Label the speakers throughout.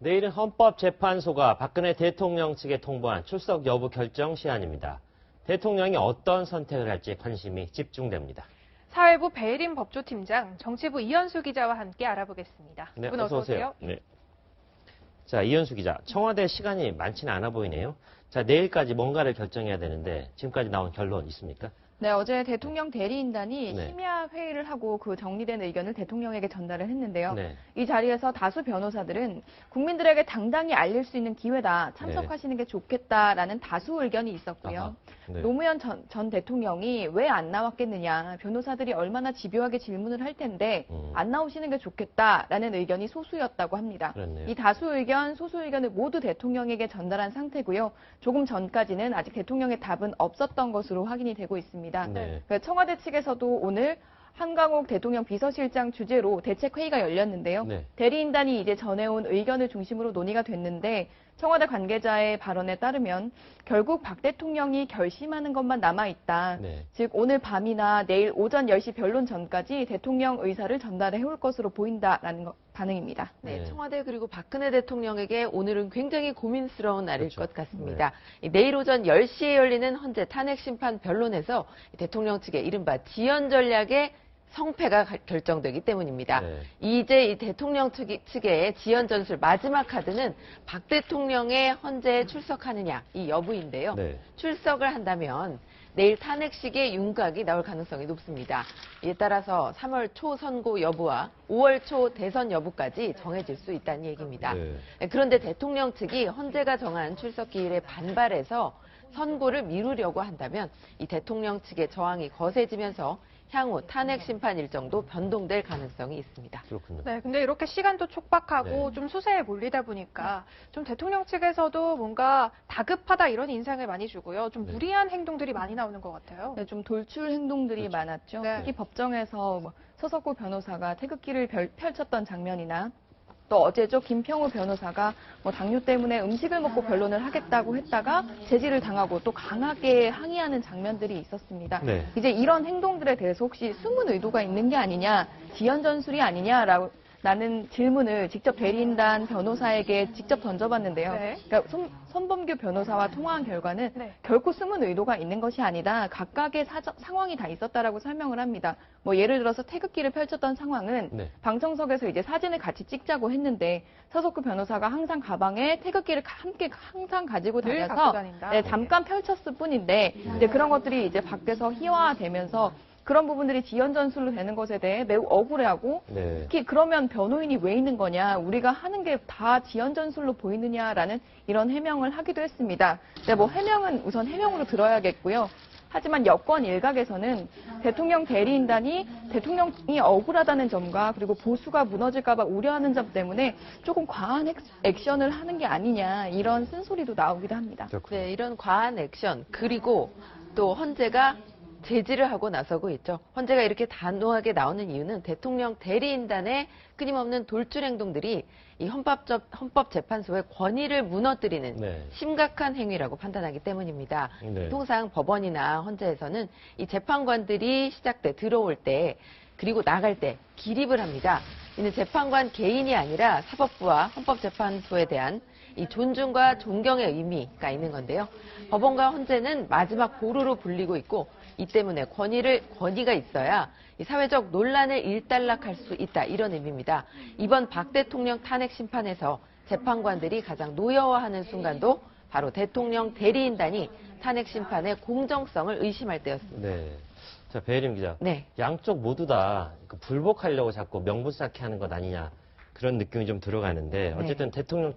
Speaker 1: 내일은 헌법재판소가 박근혜 대통령 측에 통보한 출석 여부 결정 시한입니다. 대통령이 어떤 선택을 할지 관심이 집중됩니다.
Speaker 2: 사회부 배혜림 법조팀장, 정치부 이현수 기자와 함께 알아보겠습니다.
Speaker 1: 네,
Speaker 2: 두 분 어서 오세요.
Speaker 1: 네. 자, 이현수 기자, 청와대 시간이 많지는 않아 보이네요. 자, 내일까지 뭔가를 결정해야 되는데 지금까지 나온 결론 있습니까?
Speaker 3: 네, 어제 대통령 대리인단이
Speaker 1: 네.
Speaker 3: 심야 회의를 하고 그 정리된 의견을 대통령에게 전달을 했는데요.
Speaker 1: 네.
Speaker 3: 이 자리에서 다수 변호사들은 국민들에게 당당히 알릴 수 있는 기회다, 참석하시는 게 좋겠다라는 다수 의견이 있었고요.
Speaker 1: 아하, 네.
Speaker 3: 노무현 전 대통령이 왜 안 나왔겠느냐, 변호사들이 얼마나 집요하게 질문을 할 텐데 안 나오시는 게 좋겠다라는 의견이 소수였다고 합니다.
Speaker 1: 그렇네요.
Speaker 3: 이 다수 의견, 소수 의견을 모두 대통령에게 전달한 상태고요. 조금 전까지는 아직 대통령의 답은 없었던 것으로 확인이 되고 있습니다.
Speaker 1: 네.
Speaker 3: 청와대 측에서도 오늘 한강옥 대통령 비서실장 주재로 대책회의가 열렸는데요.
Speaker 1: 네.
Speaker 3: 대리인단이 이제 전해온 의견을 중심으로 논의가 됐는데 청와대 관계자의 발언에 따르면 결국 박 대통령이 결심하는 것만 남아있다.
Speaker 1: 네.
Speaker 3: 즉 오늘 밤이나 내일 오전 10시 변론 전까지 대통령 의사를 전달해 올 것으로 보인다라는 반응입니다.
Speaker 4: 네,
Speaker 1: 네.
Speaker 4: 청와대 그리고 박근혜 대통령에게 오늘은 굉장히 고민스러운 날일
Speaker 1: 그렇죠.
Speaker 4: 것 같습니다. 내일 오전 10시에 열리는 헌재 탄핵심판 변론에서 대통령 측의 이른바 지연 전략의 성패가 결정되기 때문입니다.
Speaker 1: 네.
Speaker 4: 이제 이 대통령 측의 지연 전술 마지막 카드는 박 대통령의 헌재에 출석하느냐 이 여부인데요.
Speaker 1: 네.
Speaker 4: 출석을 한다면 내일 탄핵식의 윤곽이 나올 가능성이 높습니다. 이에 따라서 3월 초 선고 여부와 5월 초 대선 여부까지 정해질 수 있다는 얘기입니다.
Speaker 1: 네.
Speaker 4: 그런데 대통령 측이 헌재가 정한 출석 기일에 반발해서 선고를 미루려고 한다면 이 대통령 측의 저항이 거세지면서 향후 탄핵 심판 일정도 변동될 가능성이 있습니다.
Speaker 1: 그렇군요.
Speaker 2: 네, 근데 이렇게 시간도 촉박하고
Speaker 1: 네.
Speaker 2: 좀 수세에 몰리다 보니까 좀 대통령 측에서도 뭔가 다급하다 이런 인상을 많이 주고요. 좀
Speaker 1: 네.
Speaker 2: 무리한 행동들이 많이 나오는 것 같아요.
Speaker 3: 네, 좀 돌출 행동들이
Speaker 1: 그렇죠.
Speaker 3: 많았죠.
Speaker 2: 네.
Speaker 3: 특히 법정에서 서석구 변호사가 태극기를 펼쳤던 장면이나 또 어제죠, 김평우 변호사가 당뇨 때문에 음식을 먹고 변론을 하겠다고 했다가 제지를 당하고 또 강하게 항의하는 장면들이 있었습니다.
Speaker 1: 네.
Speaker 3: 이제 이런 행동들에 대해서 혹시 숨은 의도가 있는 게 아니냐, 지연 전술이 아니냐라고 라는 질문을 직접 대리인단 변호사에게 직접 던져봤는데요.
Speaker 2: 네.
Speaker 3: 그러니까 손범규 변호사와 통화한 결과는
Speaker 2: 네.
Speaker 3: 결코 숨은 의도가 있는 것이 아니다. 각각의 상황이 다 있었다라고 설명을 합니다. 예를 들어서 태극기를 펼쳤던 상황은
Speaker 1: 네.
Speaker 3: 방청석에서 이제 사진을 같이 찍자고 했는데 서석구 변호사가 항상 가방에 태극기를 함께 항상 가지고
Speaker 2: 늘
Speaker 3: 다녀서
Speaker 2: 갖고 다닌다.
Speaker 3: 네, 잠깐 펼쳤을 뿐인데 이제 그런 것들이 이제 밖에서 희화화되면서 그런 부분들이 지연 전술로 되는 것에 대해 매우 억울해하고
Speaker 1: 네.
Speaker 3: 특히 그러면 변호인이 왜 있는 거냐, 우리가 하는 게 다 지연 전술로 보이느냐라는 이런 해명을 하기도 했습니다. 네, 해명은 우선 해명으로 들어야겠고요. 하지만 여권 일각에서는 대통령 대리인단이 대통령이 억울하다는 점과 그리고 보수가 무너질까 봐 우려하는 점 때문에 조금 과한 액션을 하는 게 아니냐, 이런 쓴소리도 나오기도 합니다.
Speaker 1: 그렇군요.
Speaker 4: 네, 이런 과한 액션 그리고 또 헌재가 제지를 하고 나서고 있죠. 헌재가 이렇게 단호하게 나오는 이유는 대통령 대리인단의 끊임없는 돌출 행동들이 이 헌법재판소의 권위를 무너뜨리는
Speaker 1: 네. 심각한
Speaker 4: 심각한 행위라고 판단하기 때문입니다.
Speaker 1: 네.
Speaker 4: 통상 법원이나 헌재에서는 이 재판관들이 들어올 때 그리고 나갈 때 기립을 합니다. 이는 재판관 개인이 아니라 사법부와 헌법재판소에 대한 이 존중과 존경의 의미가 있는 건데요. 법원과 헌재는 마지막 보루로 불리고 있고 이 때문에 권위가 있어야 이 사회적 논란을 일단락할 수 있다, 이런 의미입니다. 이번 박 대통령 탄핵 심판에서 재판관들이 가장 노여워하는 순간도 바로 대통령 대리인단이 탄핵 심판의 공정성을 의심할 때였습니다.
Speaker 1: 네. 자, 배혜림 기자.
Speaker 4: 네.
Speaker 1: 양쪽 모두 다 불복하려고 자꾸 명분 쌓기 하는 것 아니냐, 그런 느낌이 좀 들어가는데 어쨌든 대통령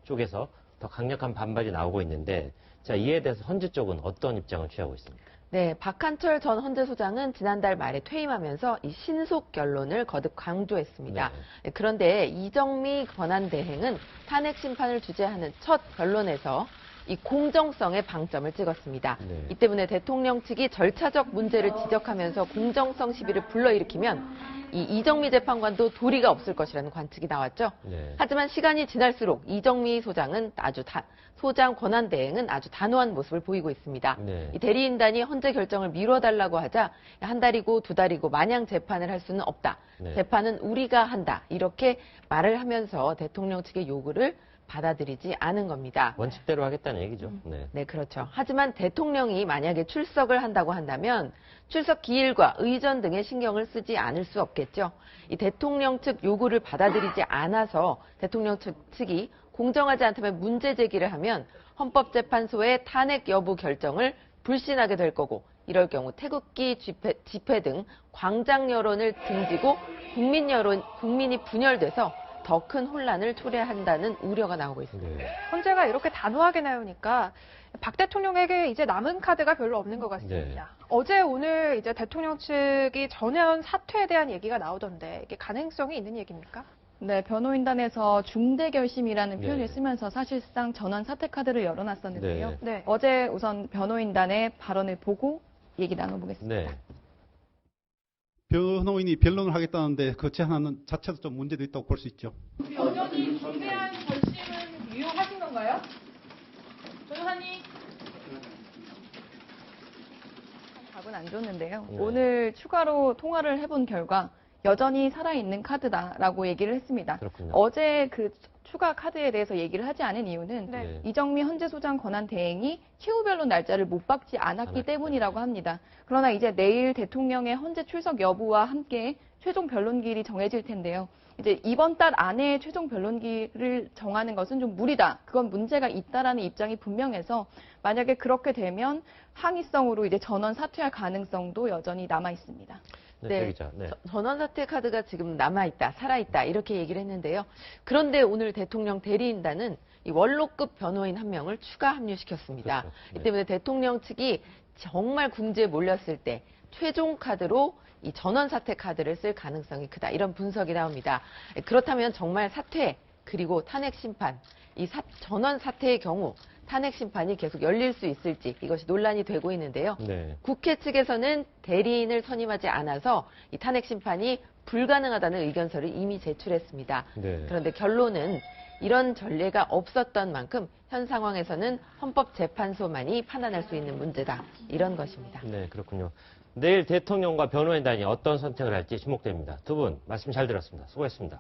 Speaker 1: 쪽에서 더 강력한 반발이 나오고 있는데, 자, 이에 대해서 헌재 쪽은 어떤 입장을 취하고 있습니까?
Speaker 4: 네, 박한철 전 헌재소장은 지난달 말에 퇴임하면서 이 신속 결론을 거듭 강조했습니다.
Speaker 1: 네.
Speaker 4: 그런데 이정미 권한대행은 탄핵 심판을 주재하는 첫 변론에서 이 공정성에 방점을 찍었습니다.
Speaker 1: 네.
Speaker 4: 이 때문에 대통령 측이 절차적 문제를 지적하면서 공정성 시비를 불러일으키면 이 이정미 재판관도 도리가 없을 것이라는 관측이 나왔죠.
Speaker 1: 네.
Speaker 4: 하지만 시간이 지날수록 이정미 소장 권한 대행은 아주 단호한 모습을 보이고 있습니다.
Speaker 1: 네.
Speaker 4: 이 대리인단이 헌재 결정을 미뤄달라고 하자 한 달이고 두 달이고 마냥 재판을 할 수는 없다.
Speaker 1: 네.
Speaker 4: 재판은 우리가 한다. 이렇게 말을 하면서 대통령 측의 요구를 받아들이지 않은 겁니다.
Speaker 1: 원칙대로 하겠다는 얘기죠. 네.
Speaker 4: 네, 그렇죠. 하지만 대통령이 만약에 출석을 한다고 한다면 출석 기일과 의전 등에 신경을 쓰지 않을 수 없겠죠. 이 대통령 측 요구를 받아들이지 않아서 대통령 측이 공정하지 않다면 문제 제기를 하면 헌법재판소의 탄핵 여부 결정을 불신하게 될 거고 이럴 경우 태극기 집회 등 광장 여론을 등지고 국민이 분열돼서 더 큰 혼란을 초래한다는 우려가 나오고 있습니다.
Speaker 1: 네.
Speaker 2: 헌재가 이렇게 단호하게 나오니까 박 대통령에게 이제 남은 카드가 별로 없는 것 같습니다.
Speaker 1: 네.
Speaker 2: 어제 오늘 이제 대통령 측이 전현 사퇴에 대한 얘기가 나오던데 이게 가능성이 있는 얘기입니까?
Speaker 3: 네, 변호인단에서 중대 결심이라는
Speaker 1: 네.
Speaker 3: 표현을 쓰면서 사실상 전원 사퇴 카드를 열어놨었는데요.
Speaker 1: 네.
Speaker 2: 네.
Speaker 3: 어제 우선 변호인단의 발언을 보고 얘기 나눠보겠습니다.
Speaker 1: 네.
Speaker 5: 변호인이 변론을 하겠다는데 그 제안하는 자체도 좀 문제도 있다고 볼 수 있죠.
Speaker 3: 여전히 중대한 결심은 유효하신 건가요? 변호사님. 답은 안 줬는데요.
Speaker 1: 네.
Speaker 3: 오늘 추가로 통화를 해본 결과 여전히 살아있는 카드다라고 얘기를 했습니다.
Speaker 1: 그렇군요.
Speaker 3: 어제 그 추가 카드에 대해서 얘기를 하지 않은 이유는
Speaker 2: 네.
Speaker 3: 이정미 헌재소장 권한 대행이 최후 변론 날짜를 못 박지 않았기 때문이라고 합니다. 그러나 이제 내일 대통령의 헌재 출석 여부와 함께 최종 변론기일이 정해질 텐데요. 이제 이번 달 안에 최종 변론기를 정하는 것은 좀 무리다. 그건 문제가 있다라는 입장이 분명해서 만약에 그렇게 되면 항의성으로 이제 전원 사퇴할 가능성도 여전히 남아 있습니다.
Speaker 1: 네. 기자. 네.
Speaker 4: 전원 사퇴 카드가 지금 남아있다, 살아있다 이렇게 얘기를 했는데요. 그런데 오늘 대통령 대리인단은 이 원로급 변호인 한 명을 추가 합류시켰습니다.
Speaker 1: 그렇죠.
Speaker 4: 이
Speaker 1: 네.
Speaker 4: 때문에 대통령 측이 정말 궁지에 몰렸을 때 최종 카드로 이 전원 사퇴 카드를 쓸 가능성이 크다. 이런 분석이 나옵니다. 그렇다면 정말 사퇴 그리고 탄핵 심판, 이 전원 사퇴의 경우 탄핵 심판이 계속 열릴 수 있을지 이것이 논란이 되고 있는데요.
Speaker 1: 네.
Speaker 4: 국회 측에서는 대리인을 선임하지 않아서 이 탄핵 심판이 불가능하다는 의견서를 이미 제출했습니다.
Speaker 1: 네.
Speaker 4: 그런데 결론은 이런 전례가 없었던 만큼 현 상황에서는 헌법재판소만이 판단할 수 있는 문제다. 이런 것입니다.
Speaker 1: 네, 그렇군요. 내일 대통령과 변호인단이 어떤 선택을 할지 주목됩니다. 두 분 말씀 잘 들었습니다. 수고했습니다.